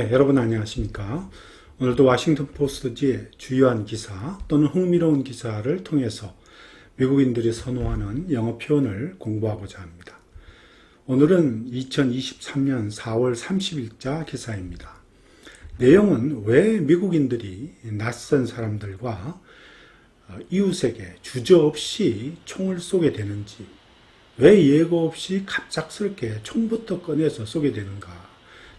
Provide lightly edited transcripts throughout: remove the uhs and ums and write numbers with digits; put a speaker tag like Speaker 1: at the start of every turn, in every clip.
Speaker 1: 네, 여러분 안녕하십니까? 오늘도 워싱턴 포스트지의 주요한 기사 또는 흥미로운 기사를 통해서 외국인들이 선호하는 영어 표현을 공부하고자 합니다. 오늘은 2023년 4월 30일자 기사입니다. 내용은 왜 미국인들이 낯선 사람들과 이웃에게 주저없이 총을 쏘게 되는지, 왜 예고 없이 갑작스럽게 총부터 꺼내서 쏘게 되는가,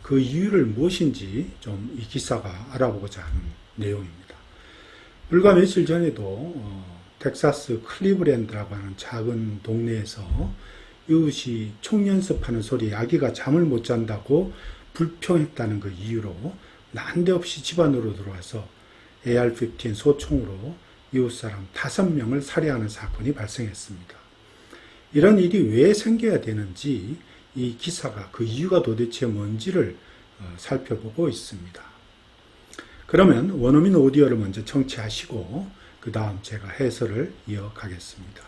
Speaker 1: 그 이유를 무엇인지 좀 이 기사가 알아보고자 하는 내용입니다. 불과 며칠 전에도 텍사스 클리브랜드라고 하는 작은 동네에서 이웃이 총 연습하는 소리에 아기가 잠을 못 잔다고 불평했다는 그 이유로 난데없이 집 안으로 들어와서 AR-15 소총으로 이웃 사람 5명을 살해하는 사건이 발생했습니다. 이런 일이 왜 생겨야 되는지, 이 기사가 그 이유가 도대체 뭔지를 살펴보고 있습니다. 그러면 원어민 오디오를 먼저 청취하시고 그 다음 제가 해설을 이어가겠습니다.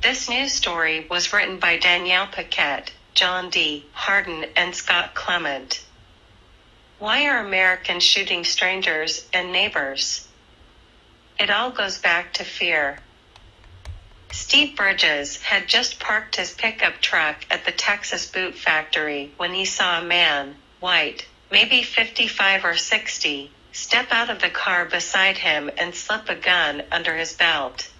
Speaker 2: This news story was written by Danielle Paquette, John D. Harden, and Scott Clement. Why are Americans shooting strangers and neighbors? It all goes back to fear. Steve Bridges had just parked his pickup truck at the Texas boot factory when he saw a man, white, maybe 55 or 60, step out of the car beside him and slip a gun under his belt.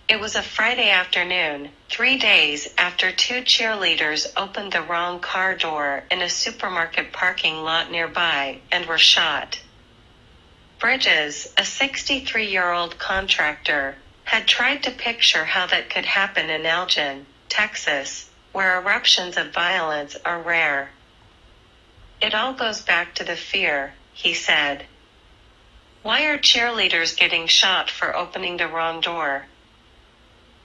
Speaker 2: It was a Friday afternoon, 3 days after 2 cheerleaders opened the wrong car door in a supermarket parking lot nearby and were shot. Bridges, a 63-year-old contractor, had tried to picture how that could happen in Elgin, Texas, where eruptions of violence are rare. It all goes back to the fear, he said. Why are cheerleaders getting shot for opening the wrong door?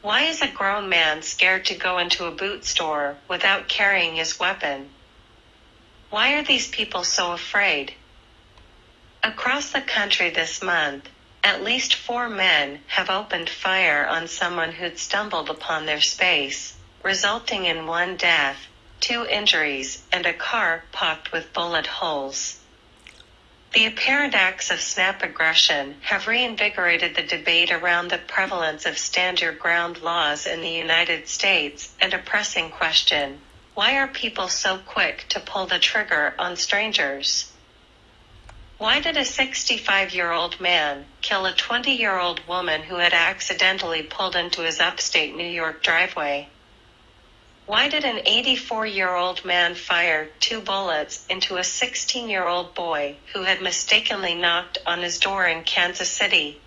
Speaker 2: Why is a grown man scared to go into a boot store without carrying his weapon? Why are these people so afraid? Across the country this month, at least 4 men have opened fire on someone who'd stumbled upon their space, resulting in 1 death, 2 injuries, and a car pocked with bullet holes. The apparent acts of snap aggression have reinvigorated the debate around the prevalence of stand your ground laws in the United States and a pressing question: why are people so quick to pull the trigger on strangers? Why did a 65-year-old man kill a 20-year-old woman who had accidentally pulled into his upstate New York driveway? Why did an 84-year-old man fire 2 bullets into a 16-year-old boy who had mistakenly knocked on his door in Kansas City?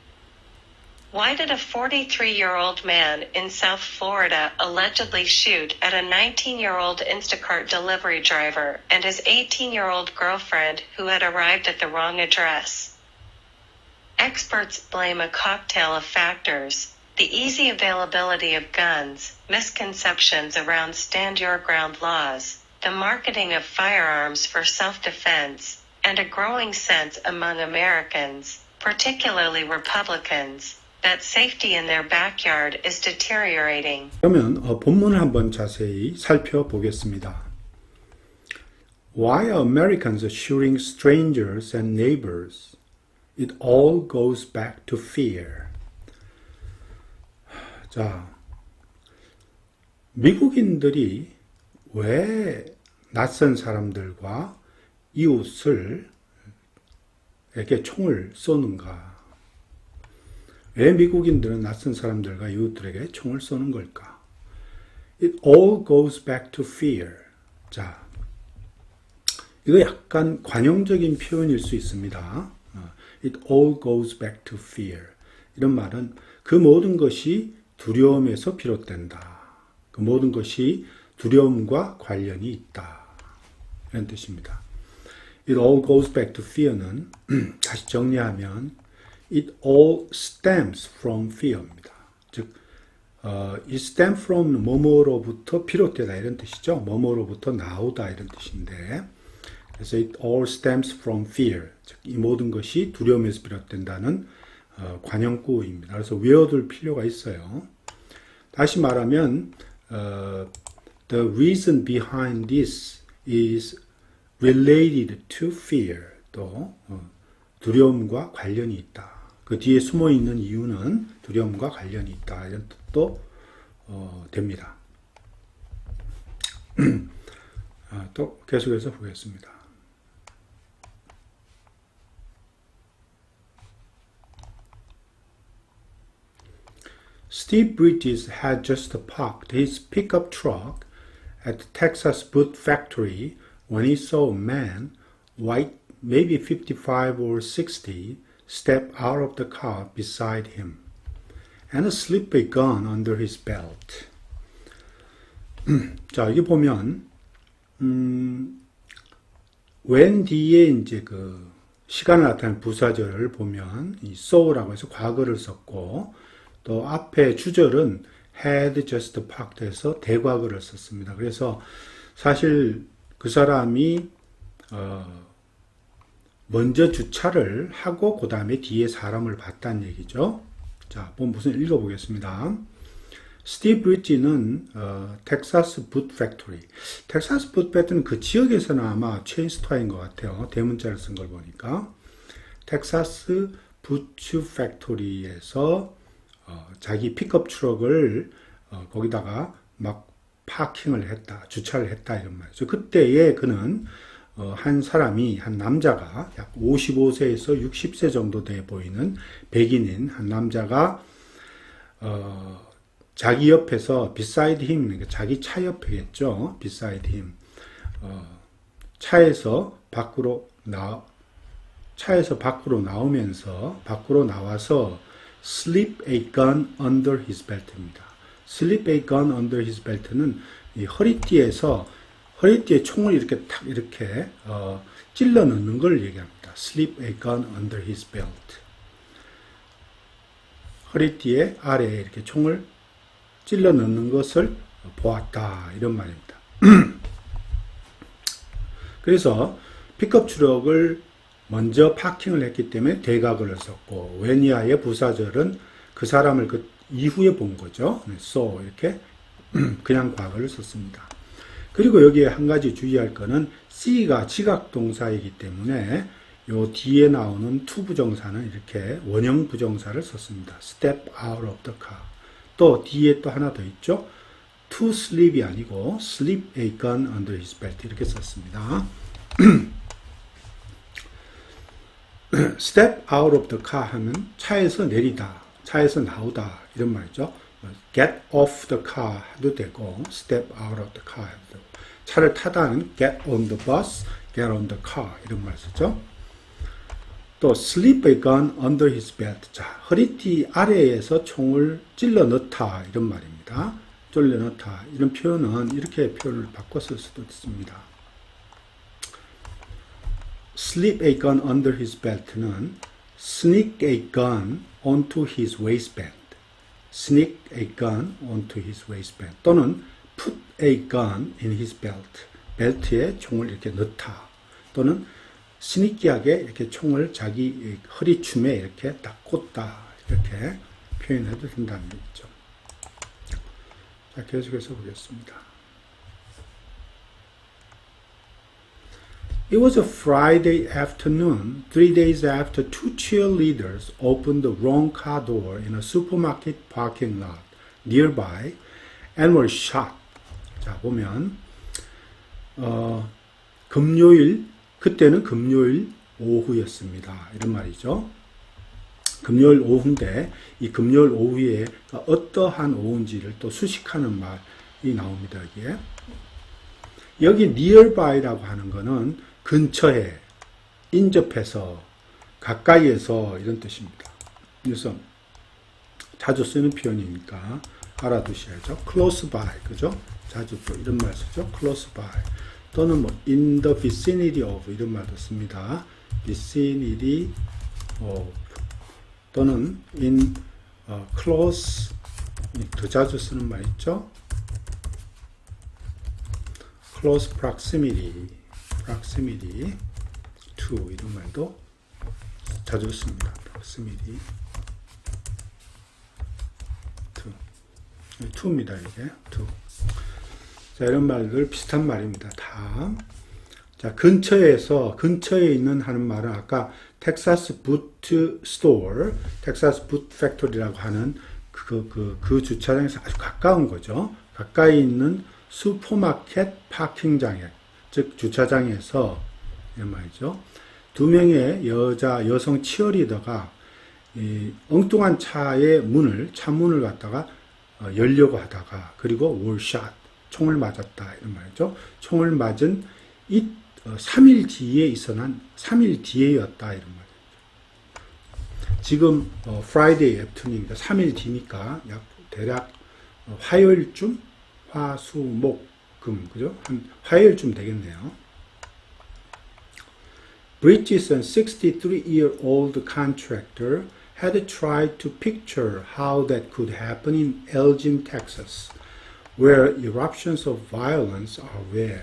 Speaker 2: Why did a 43-year-old man in South Florida allegedly shoot at a 19-year-old Instacart delivery driver and his 18-year-old girlfriend who had arrived at the wrong address? Experts blame a cocktail of factors: the easy availability of guns, misconceptions around stand-your-ground laws, the marketing of firearms for self-defense, and a growing sense among Americans, particularly Republicans, that safety in their backyard is deteriorating.
Speaker 1: 그러면 본문을 한번 자세히 살펴보겠습니다. Why are Americans shooting strangers and neighbors? It all goes back to fear. 자, 미국인들이 왜 낯선 사람들과 이웃을 에게 총을 쏘는가? 왜 미국인들은 낯선 사람들과 이웃들에게 총을 쏘는 걸까? It all goes back to fear. 자, 이거 약간 관용적인 표현일 수 있습니다. It all goes back to fear. 이런 말은 그 모든 것이 두려움에서 비롯된다. 그 모든 것이 두려움과 관련이 있다. 이런 뜻입니다. It all goes back to fear는 다시 정리하면 It all stems from fear입니다. 즉, it stems from 뭐뭐로부터 비롯되다 이런 뜻이죠. 뭐뭐로부터 나오다 이런 뜻인데, 그래서 it all stems from fear. 즉, 이 모든 것이 두려움에서 비롯된다는 관용구입니다. 그래서 외워둘 필요가 있어요. 다시 말하면 The reason behind this is related to fear. 또 두려움과 관련이 있다. 그 뒤에 숨어 있는 이유는 두려움과 관련이 있다. 이런 뜻도 됩니다. 또 계속해서 보겠습니다. Steve Bridges had just parked his pickup truck at the Texas boot factory when he saw a man, white, maybe 55 or 60, step out of the car beside him and slip a gun under his belt. 자, 여기 보면 when 뒤에 이제 그 시간을 나타내는 부사절을 보면 이 saw라고 해서 과거를 썼고 또 앞에 주절은 had just parked 해서 대과거를 썼습니다. 그래서 사실 그 사람이 먼저 주차를 하고 그 다음에 뒤에 사람을 봤다는 얘기죠. 자, 무슨 읽어보겠습니다. 스티브 브리지는 텍사스 붓 팩토리. 텍사스 붓 팩토리는 그 지역에서는 아마 체인 스토어인 것 같아요. 대문자를 쓴 걸 보니까. 텍사스 부츠 팩토리에서 자기 픽업 트럭을 거기다가 막 파킹을 했다, 주차를 했다 이런 말이죠. 그때에 그는 한 사람이, 한 남자가 약 55세에서 60세 정도 돼 보이는 백인인 한 남자가 자기 옆에서 beside him, 그러니까 자기 차 옆에겠죠. beside him. 차에서 밖으로 나오면서 밖으로 나와서 slip a gun under his belt입니다. slip a gun under his belt는 이 허리띠에 총을 이렇게 탁 이렇게 찔러 넣는 걸 얘기합니다. slip a gun under his belt. 허리띠에 아래에 이렇게 총을 찔러 넣는 것을 보았다. 이런 말입니다. 그래서 픽업 트럭을 먼저 파킹을 했기 때문에 대각을 썼고 웬이하의 부사절은 그 사람을 그 이후에 본 거죠. so 이렇게 그냥 과거를 썼습니다. 그리고 여기에 한 가지 주의할 거는 C가 지각 동사이기 때문에 요 뒤에 나오는 to 부정사는 이렇게 원형 부정사를 썼습니다. step out of the car. 또 뒤에 또 하나 더 있죠. to sleep이 아니고 slip a gun under his belt 이렇게 썼습니다. step out of the car 하면 차에서 내리다, 차에서 나오다 이런 말이죠. get off the car 해도 되고 step out of the car 해도 되고 차를 타다는 get on the bus, get on the car 이런 말 쓰죠. 또 slip a gun under his belt. 자, 허리띠 아래에서 총을 찔러 넣다 이런 말입니다. 찔러 넣다 이런 표현은 이렇게 표현을 바꿔 쓸 수도 있습니다. slip a gun under his belt는 sneak a gun onto his waistband. sneak a gun onto his waistband. 또는 put a gun in his belt. 벨트에 총을 이렇게 넣다. 또는 스니키하게 이렇게 총을 자기 허리춤에 이렇게 딱 꽂다. 이렇게 표현해도 된다는 얘기죠. 자, 계속해서 보겠습니다. It was a Friday afternoon, 3 days after two cheerleaders opened the wrong car door in a supermarket parking lot nearby and were shot. 자, 보면 그때는 금요일 오후였습니다. 이런 말이죠. 금요일 오후인데 이 금요일 오후에 어떠한 오후인지를 또 수식하는 말이 나옵니다. 여기에. 여기 nearby라고 하는 거는 근처에, 인접해서, 가까이에서 이런 뜻입니다. 그래서 자주 쓰는 표현이니까 알아두셔야죠. close by, 그죠? 자주 또 이런 말 쓰죠. close by. 또는 뭐 in the vicinity of 이런 말도 씁니다. vicinity of 또는 in close 더 자주 쓰는 말 있죠. close proximity to 이런 말도 자주 씁니다. proximity to입니다. 이게 to. 자, 이런 말들 비슷한 말입니다. 다음. 자, 근처에 있는 하는 말은 아까 텍사스 부트 스토어, 텍사스 부트 팩토리라고 하는 그 주차장에서 아주 가까운 거죠. 가까이 있는 슈퍼마켓 파킹장에, 즉 주차장에서 이런 말이죠. 두 명의 여성 치어리더가 이 엉뚱한 차의 차문을 갖다가 열려고 하다가 그리고 월샷, 총을 맞았다 이런 말이죠. 총을 맞은 3일 뒤에였다 이런 말이죠. 지금 Friday afternoon입니다. 3일 뒤니까 대략 화요일쯤, 화, 수, 목, 금, 그죠? 한 화요일쯤 되겠네요. Bridges, an 63-year-old contractor, had tried to picture how that could happen in Elgin, Texas, where eruptions of violence are rare.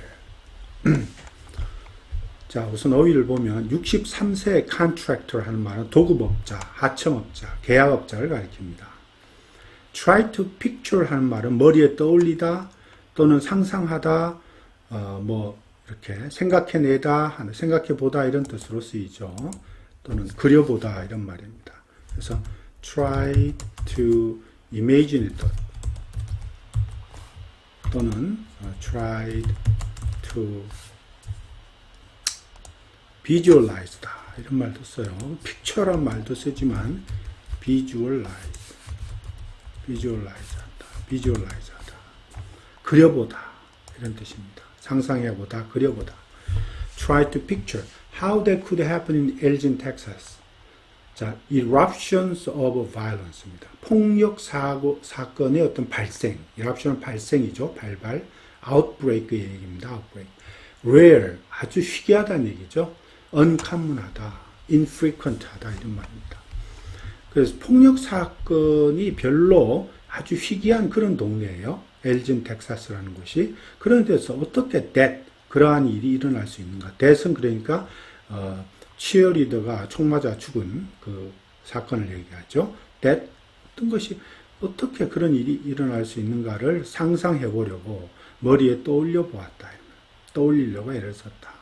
Speaker 1: 자, 우선 어휘를 보면 63세 contractor 하는 말은 도급업자, 하청업자, 계약업자를 가리킵니다. try to picture 하는 말은 머리에 떠올리다 또는 상상하다, 이렇게 생각해내다, 생각해보다 이런 뜻으로 쓰이죠. 또는 그려보다 이런 말입니다. 그래서 try to imagine it 또는 try to visualize다 이런 말도 써요. picture란 말도 쓰지만 visualize하다, 그려보다 이런 뜻입니다. 상상해보다, 그려보다. Try to picture how that could happen in Elgin, Texas. 자, eruptions of violence입니다. 폭력 사건의 어떤 발생, eruption은 발생이죠. 발발, outbreak의 얘기입니다. outbreak. rare, 아주 희귀하다는 얘기죠. uncommon하다, infrequent하다 이런 말입니다. 그래서 폭력 사건이 별로 아주 희귀한 그런 동네예요. 엘진 텍사스라는 곳이. 그런 데서 어떻게 그러한 일이 일어날 수 있는가. that은 그러니까 치어리더가 총 맞아 죽은 그 사건을 얘기하죠. that 어떤 것이 어떻게 그런 일이 일어날 수 있는가를 상상해 보려고 머리에 떠올려 보았다. 떠올리려고 애를 썼다.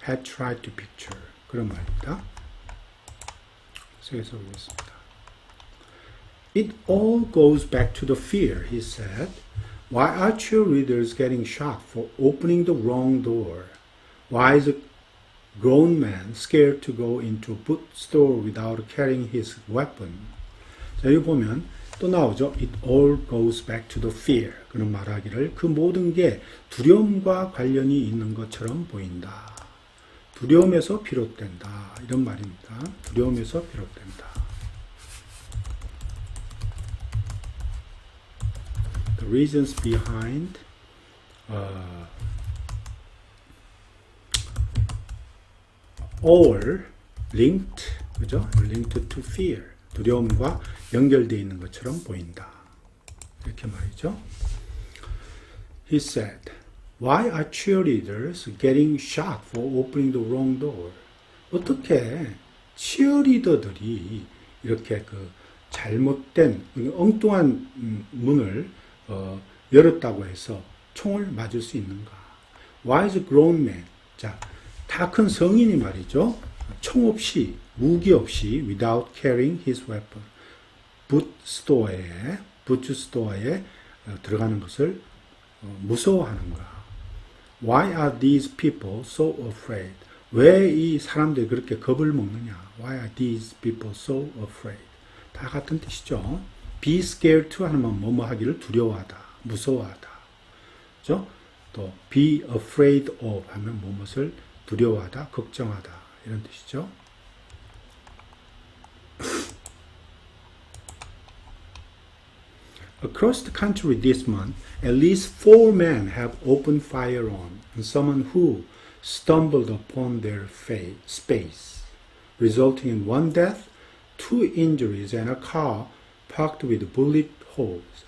Speaker 1: had tried to picture. 그런 말입니다. 그래서 보겠습니다. It all goes back to the fear, he said. Why are cheerleaders getting shot for opening the wrong door? Why is a grown man scared to go into a boot store without carrying his weapon? 자, 여기 보면 또 나오죠. It all goes back to the fear. 그런 말하기를 그 모든 게 두려움과 관련이 있는 것처럼 보인다. 두려움에서 비롯된다. 이런 말입니다. 두려움에서 비롯된다. The reasons behind all linked, 그죠? linked to fear. 두려움과 연결되어 있는 것처럼 보인다. 이렇게 말이죠. He said, Why are cheerleaders getting shot for opening the wrong door? 어떻게 치어리더들이 이렇게 그 잘못된 엉뚱한 문을 열었다고 해서 총을 맞을 수 있는가? Why is a grown man? 자, 다 큰 성인이 말이죠. 총 없이, 무기 없이, without carrying his weapon. 부트스토어에 들어가는 것을 무서워하는가? Why are these people so afraid? 왜 이 사람들이 그렇게 겁을 먹느냐? Why are these people so afraid? 다 같은 뜻이죠. Be scared to 하면 뭐뭐 하기를 두려워하다, 무서워하다. 그죠? 또 be afraid of 하면 뭐뭇을 두려워하다, 걱정하다 이런 뜻이죠. Across the country this month, at least 4 men have opened fire on someone who stumbled upon their space, resulting in 1 death, 2 injuries, and a car parked with bullet holes.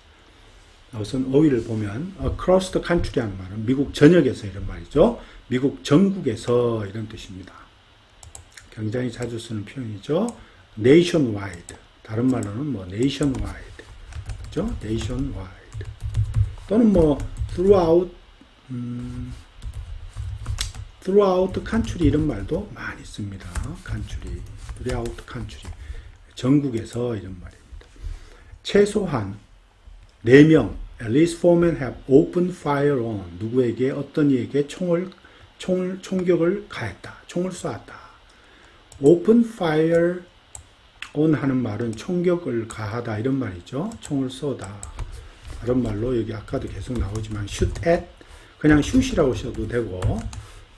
Speaker 1: 우선 어휘를 보면 across the country라는 말은 미국 전역에서 이런 말이죠. 미국 전국에서 이런 뜻입니다. 굉장히 자주 쓰는 표현이죠. nationwide. 다른 말로는 nationwide. 그죠? nationwide. 또는 뭐 throughout throughout country 이런 말도 많이 씁니다. country, throughout country, 전국에서 이런 말입니다. 최소한 4명, at least 4 men have opened fire on 누구에게 어떤 이에게 총격을 가했다. 총을 쏘았다. open fire on 하는 말은 총격을 가하다 이런 말이죠. 총을 쏘다. 다른 말로 여기 아까도 계속 나오지만 shoot at 그냥 shoot이라고 써도 되고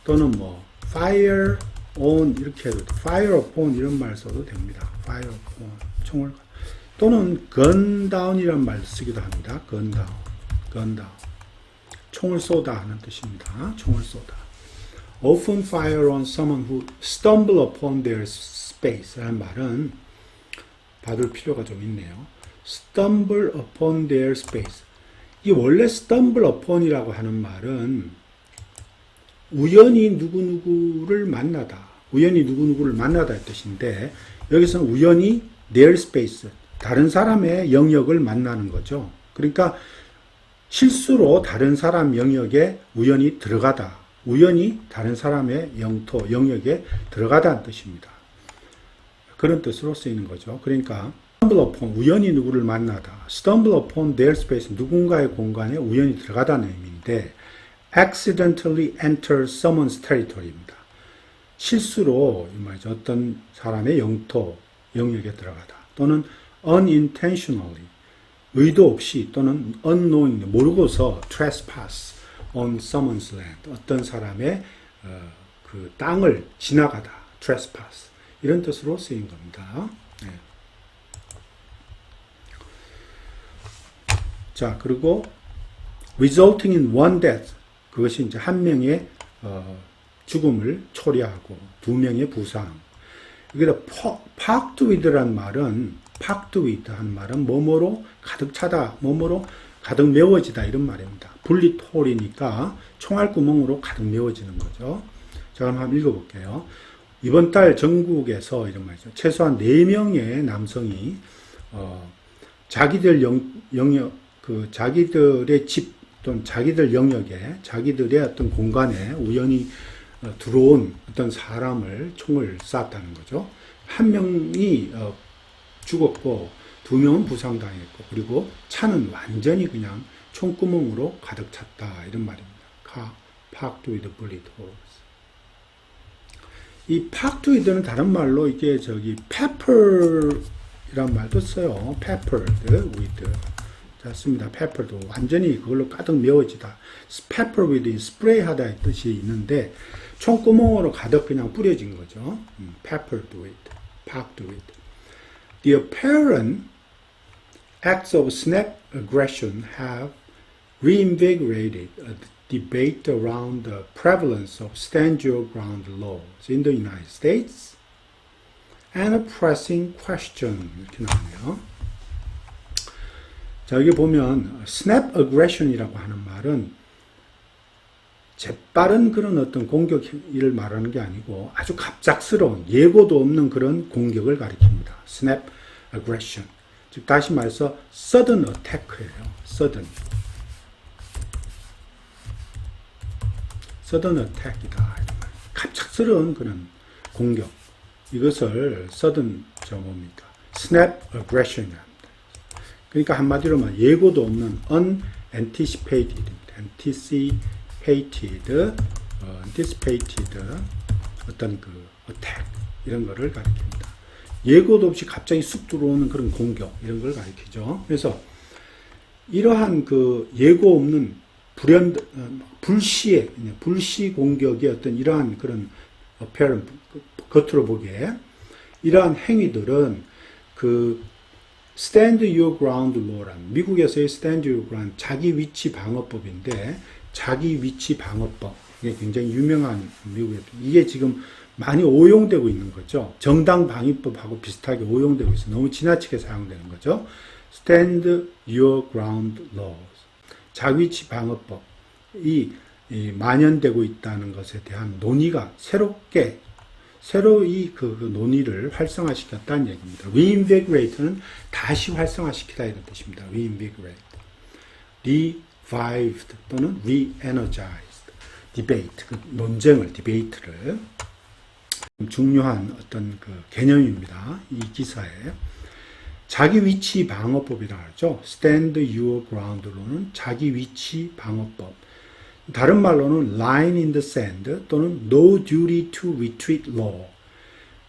Speaker 1: 또는 뭐 fire on 이렇게 해도 fire upon 이런 말 써도 됩니다. fire upon 총을 또는 gun down이라는 말 쓰기도 합니다. gun down 총을 쏘다 하는 뜻입니다. 총을 쏘다. Often fire on someone who stumble upon their space 라는 말은 받을 필요가 좀 있네요. stumble upon their space. 이 원래 stumble upon이라고 하는 말은 우연히 누구누구를 만나다. 우연히 누구누구를 만나다 의 뜻인데 여기서는 우연히 their space. 다른 사람의 영역을 만나는 거죠. 그러니까 실수로 다른 사람 영역에 우연히 들어가다. 우연히 다른 사람의 영토, 영역에 들어가다는 뜻입니다. 그런 뜻으로 쓰이는 거죠. 그러니까 stumble upon, 우연히 누구를 만나다. stumble upon their space, 누군가의 공간에 우연히 들어가다는 의미인데 accidentally enter someone's territory입니다. 실수로 이 말이죠. 어떤 사람의 영토, 영역에 들어가다. 또는 unintentionally, 의도 없이 또는 unknowingly, 모르고서 trespass on someone's land, 어떤 사람의 그 땅을 지나가다, trespass 이런 뜻으로 쓰인 겁니다. 네. 자, 그리고 resulting in one death, 그것이 이제 한 명의 죽음을 초래하고 2명의 부상. 여기다 packed with라는 말은 packed with 하는 말은 뭐뭐로 가득 차다, 뭐뭐로 가득 메워지다 이런 말입니다. 불릿 홀이니까 총알 구멍으로 가득 메워지는 거죠. 자, 그럼 한번 읽어볼게요. 이번 달 전국에서 이런 말이죠. 최소한 4명의 남성이 자기들 영역, 그 자기들의 집 또는 자기들 영역에 자기들의 어떤 공간에 우연히 들어온 어떤 사람을 총을 쐈다는 거죠. 한 명이 죽었고 2명은 부상당했고 그리고 차는 완전히 그냥 총구멍으로 가득 찼다 이런 말입니다. packed with bullet holes. 이 packed with는 다른 말로 이게 저기 pepper이란 말도 써요. peppered with. 자, 씁니다. pepper도 완전히 그걸로 가득 메워지다. pepper with 스프레이하다의 뜻이 있는데 총구멍으로 가득 그냥 뿌려진 거죠. peppered with, packed with. The apparent acts of snap aggression have reinvigorated a debate around the prevalence of stand your ground laws in the United States and a pressing question 이렇게 나오네요. 자, 여기 보면 snap aggression이라고 하는 말은 재빠른 그런 어떤 공격을 말하는 게 아니고 아주 갑작스러운 예고도 없는 그런 공격을 가리킵니다. snap aggression. 즉 다시 말해서 sudden attack예요. sudden attack이다. 갑작스러운 그런 공격. 이것을 sudden 뭡니까? snap aggression이랍니다. 그러니까 한마디로 말 예고도 없는 unanticipated 어떤 그 attack 이런 거를 가리킵니다. 예고도 없이 갑자기 쑥 들어오는 그런 공격 이런 걸 가리키죠. 그래서 이러한 그 예고 없는 불시 공격의 어떤 이러한 그런 apparent 겉으로 보기에 이러한 행위들은 그 stand your ground law란 미국에서의 stand your ground 자기 위치 방어법인데 자기 위치 방어법 이게 굉장히 유명한 미국에 이게 지금 많이 오용되고 있는 거죠. 정당 방위법하고 비슷하게 오용되고 있어. 너무 지나치게 사용되는 거죠. stand your ground laws 자기 위치 방어법이 만연되고 있다는 것에 대한 논의가 새로 이 논의를 활성화시켰다는 얘기입니다. reinvigorate는 다시 활성화시키다 이런 뜻입니다. reinvigorate. revived 또는 re-energized debate, 그 논쟁을, 디베이트를 중요한 어떤 그 개념입니다. 이 기사에 자기 위치 방어법이라고 하죠. stand your ground로는 자기 위치 방어법. 다른 말로는 line in the sand 또는 no duty to retreat law.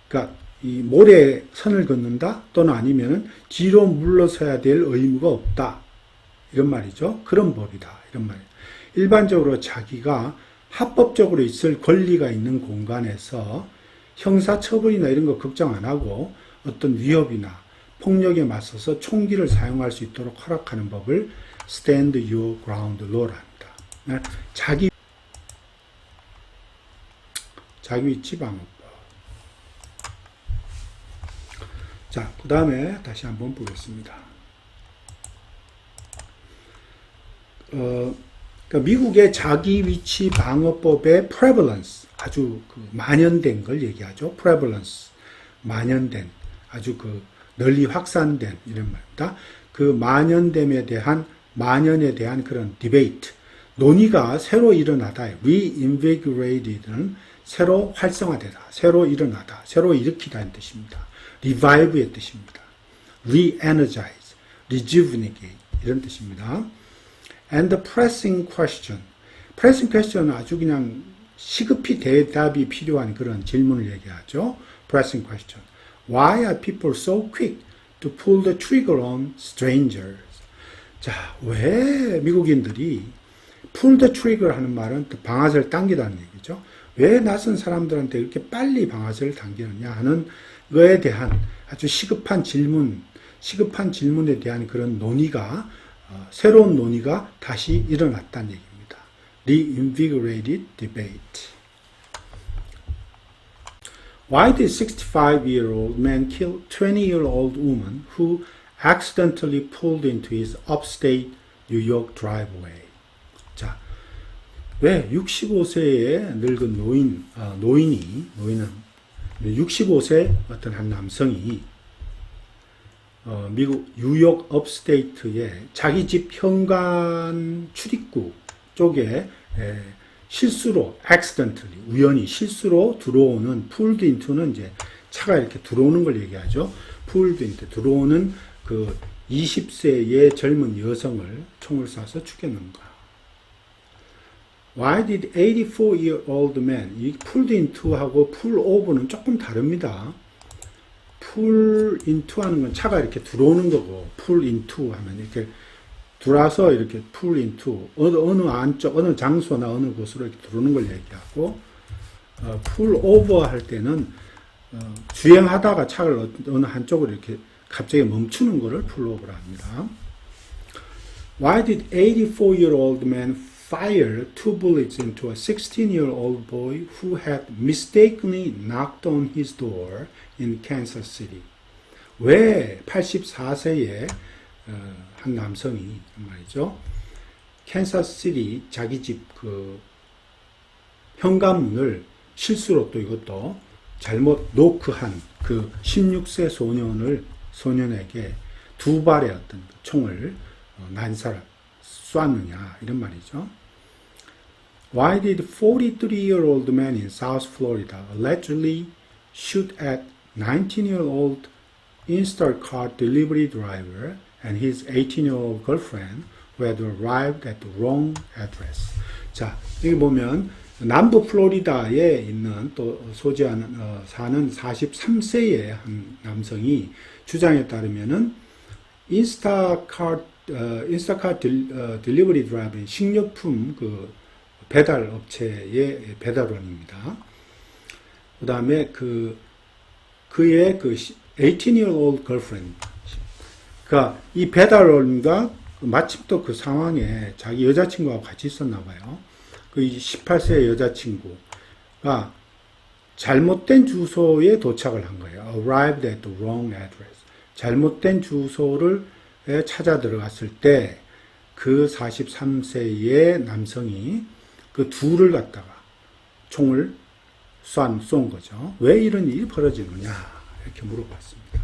Speaker 1: 그러니까 이 모래에 선을 긋는다 또는 아니면 뒤로 물러서야 될 의무가 없다. 이런 말이죠. 그런 법이다. 이런 말. 일반적으로 자기가 합법적으로 있을 권리가 있는 공간에서 형사처벌이나 이런 거 걱정 안 하고 어떤 위협이나 폭력에 맞서서 총기를 사용할 수 있도록 허락하는 법을 stand your ground law라 합니다. 자기 위치 방어법. 자, 그 다음에 다시 한번 보겠습니다. 그러니까 미국의 자기 위치 방어법의 prevalence, 아주 그 만연된 걸 얘기하죠. prevalence, 만연된, 아주 그 널리 확산된 이런 말입니다. 그 만연에 대한 그런 debate, 논의가 새로 일어나다, reinvigorated는 새로 활성화되다, 새로 일어나다, 새로 일으키다는 뜻입니다. revive의 뜻입니다. re-energize, rejuvenate 이런 뜻입니다. And the pressing question은 아주 그냥 시급히 대답이 필요한 그런 질문을 얘기하죠. pressing question. Why are people so quick to pull the trigger on strangers? 자, 왜 미국인들이 pull the trigger 하는 말은 방아쇠를 당기다는 얘기죠. 왜 낯선 사람들한테 이렇게 빨리 방아쇠를 당기느냐 하는 거에 대한 아주 시급한 질문에 대한 그런 논의가 새로운 논의가 다시 일어났다는 얘기입니다. Reinvigorated debate. Why did 65-year-old man kill 20-year-old woman who accidentally pulled into his upstate New York driveway? 자, 왜 65세의 늙은 노인은 65세 어떤 한 남성이 미국 뉴욕 업스테이트의 자기 집 현관 출입구 쪽에 실수로 accidentally 우연히 실수로 들어오는 pulled into는 이제 차가 이렇게 들어오는 걸 얘기하죠. pulled into 들어오는 그 20세의 젊은 여성을 총을 쏴서 죽였는가. Why did 84-year-old man, 이 pulled into하고 pull over는 조금 다릅니다. pull into 하는 건 차가 이렇게 들어오는 거고, pull into 하면 이렇게 들어와서 이렇게 pull into, 어느 장소나 어느 곳으로 이렇게 들어오는 걸 얘기하고, pull over 할 때는, 주행하다가 차를 어느 한쪽으로 이렇게 갑자기 멈추는 거를 pull over라 합니다. Why did 84-year-old man fire 2 bullets into a 16-year-old boy who had mistakenly knocked on his door in Kansas City? 왜 84세의 한 남성이 말이죠. 캔사스시티 자기 집 그 현관문을 실수로 또 이것도 잘못 노크한 그 16세 소년에게 두 발의 어떤 총을 쐈느냐 이런 말이죠. Why did 43-year-old man in South Florida allegedly shoot at 19-year-old Instacart delivery driver and his 18-year-old girlfriend who had arrived at the wrong address? 자, 여기 보면 남부 플로리다에 있는 또 사는 43세의 한 남성이 주장에 따르면은 인스타카트 딜리버리 드라이브 식료품 그 배달 업체의 배달원입니다. 그 다음에 그의 그 18-year-old girlfriend. 그러니까 이 배달원과 마침 또 그 상황에 자기 여자친구하고 같이 있었나 봐요. 그 18세의 여자친구가 잘못된 주소에 도착을 한 거예요. Arrived at the wrong address. 잘못된 주소를 찾아 들어갔을 때 그 43세의 남성이 그 둘을 갖다가 총을 쏜 거죠. 왜 이런 일이 벌어지느냐 이렇게 물어봤습니다.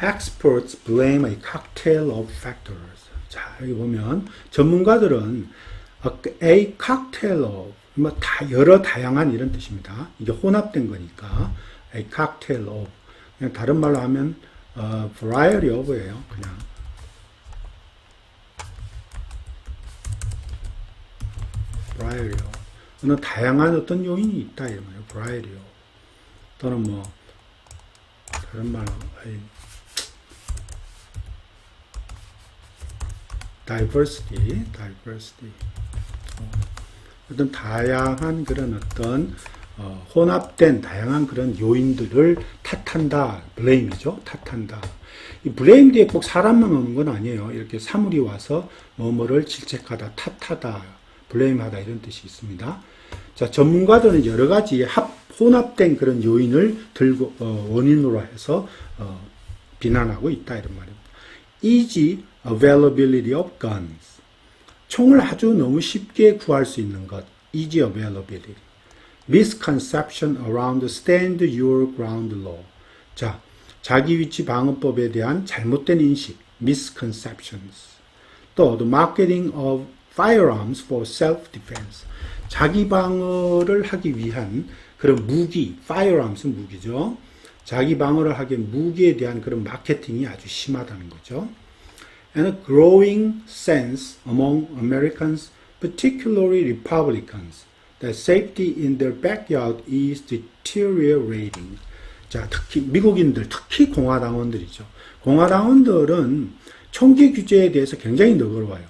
Speaker 1: experts blame a cocktail of factors. 자, 여기 보면 전문가들은 a cocktail of 뭐 여러 다양한 이런 뜻입니다. 이게 혼합된 거니까 a cocktail of 그냥 다른 말로 하면 variety of예요. 그냥 variety of 어느 다양한 어떤 요인이 있다 이런 거예요. variety of 또는 뭐 다른 말로 diversity 어떤 다양한 그런 어떤 혼합된 다양한 그런 요인들을 탓한다. blame이죠. 탓한다. 이 blame 뒤에 꼭 사람만 오는 건 아니에요. 이렇게 사물이 와서 뭐뭐를 질책하다, 탓하다, blame하다 이런 뜻이 있습니다. 자, 전문가들은 여러 가지 혼합된 그런 요인을 들고 원인으로 해서 비난하고 있다 이런 말입니다. Easy availability of guns. 총을 아주 너무 쉽게 구할 수 있는 것. Easy availability. Misconception around stand your ground law. 자, 자기 위치 방어법에 대한 잘못된 인식. Misconceptions. 또 the marketing of firearms for self-defense. 자기 방어를 하기 위한 그런 무기, firearms 무기죠. 자기 방어를 하기 위한 무기에 대한 그런 마케팅이 아주 심하다는 거죠. And a growing sense among Americans, particularly Republicans, that safety in their backyard is deteriorating. 자, 특히 미국인들, 특히 공화당원들이죠. 공화당원들은 총기 규제에 대해서 굉장히 너그러워요.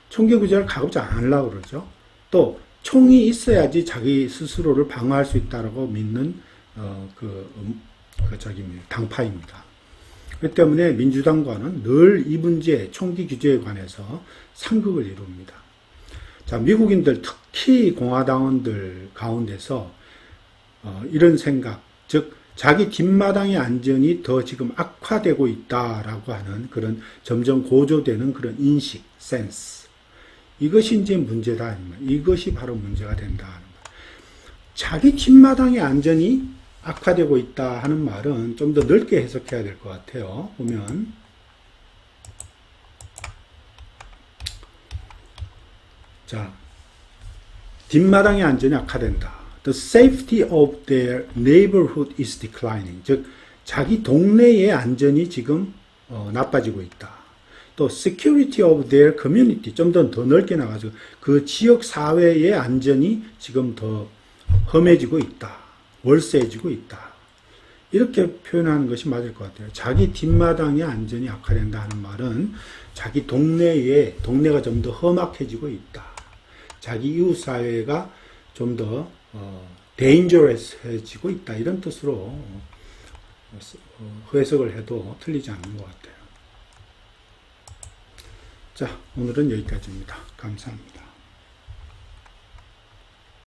Speaker 1: 총기 규제를 가급적 안 하려고 그러죠. 또 총이 있어야지 자기 스스로를 방어할 수 있다고 믿는 당파입니다. 그렇기 때문에 민주당과는 늘 이 문제, 총기 규제에 관해서 상극을 이룹니다. 자, 미국인들, 특히 공화당원들 가운데서 이런 생각, 즉 자기 뒷마당의 안전이 더 지금 악화되고 있다라고 하는 그런 점점 고조되는 그런 인식, 센스. 이것이 이제 문제다 아닙니까? 이것이 바로 문제가 된다 하는 것. 자기 뒷마당의 안전이 악화되고 있다 하는 말은 좀 더 넓게 해석해야 될 것 같아요. 보면 자, 뒷마당의 안전이 악화된다. The safety of their neighborhood is declining. 즉 자기 동네의 안전이 지금 나빠지고 있다. 또 security of their community 좀 더 넓게 나가서 그 지역 사회의 안전이 지금 더 험해지고 있다. 월세해지고 있다. 이렇게 표현하는 것이 맞을 것 같아요. 자기 뒷마당의 안전이 악화된다 하는 말은 자기 동네가 좀 더 험악해지고 있다. 자기 이웃 사회가 좀 더 dangerous해지고 있다. 이런 뜻으로 해석을 해도 틀리지 않는 것 같아요. 자, 오늘은 여기까지입니다. 감사합니다.